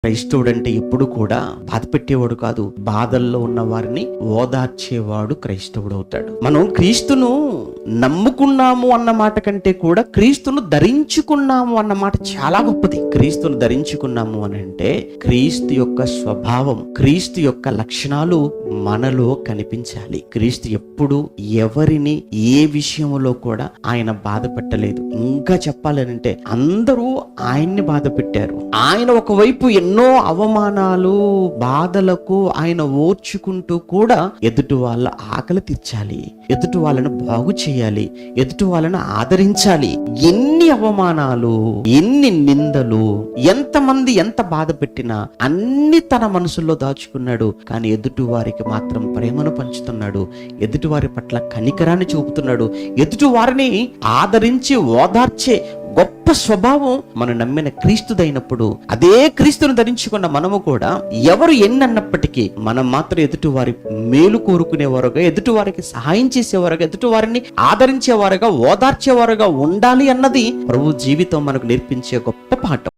క్రైస్తవుడు అంటే ఎప్పుడు కూడా బాధ పెట్టేవాడు కాదు, బాధల్లో ఉన్న వారిని ఓదార్చేవాడు క్రైస్తవుడు అవుతాడు. మనం క్రీస్తును నమ్ముకున్నాము అన్న మాట కంటే కూడా క్రీస్తును ధరించుకున్నాము అన్న మాట చాలా గొప్పది. క్రీస్తును ధరించుకున్నాము అని అంటే క్రీస్తు యొక్క స్వభావం, క్రీస్తు యొక్క లక్షణాలు మనలో కనిపించాలి. క్రీస్తు ఎప్పుడు ఎవరిని ఏ విషయంలో కూడా ఆయన బాధ పెట్టలేదు. ఇంకా చెప్పాలనంటే అందరూ ఆయన్ని బాధ పెట్టారు. ఆయన ఒకవైపు ఎన్నో అవమానాలు, బాధలకు ఆయన ఓర్చుకుంటూ కూడా ఎదుటి వాళ్ళ ఆకలి తీర్చాలి, ఎదుటి వాళ్ళను బాగు చేయాలి, ఎదుటి వాళ్ళను ఆదరించాలి. ఎన్ని అవమానాలు, ఎన్ని నిందలు, ఎంతమంది ఎంత బాధ పెట్టినా అన్ని తన మనసులో దాచుకున్నాడు. కానీ ఎదుటి వారికి మాత్రం ప్రేమను పంచుతున్నాడు, ఎదుటి వారి పట్ల కనికరాన్ని చూపుతున్నాడు, ఎదుటి వారిని ఆదరించి ఓదార్చే గొప్ప స్వభావం మనం నమ్మిన క్రీస్తుదైనప్పుడు, అదే క్రీస్తును ధరించుకున్న మనము కూడా ఎవరు ఎన్నన్నప్పటికీ మనం మాత్రం ఎదుటి వారి మేలు కోరుకునేవారుగా, ఎదుటి వారికి సహాయం చేసేవారుగా, ఎదుటి వారిని ఆదరించేవారుగా, ఓదార్చేవారుగా ఉండాలి అన్నది ప్రభు జీవితం మనకు నేర్పించే గొప్ప పాఠం.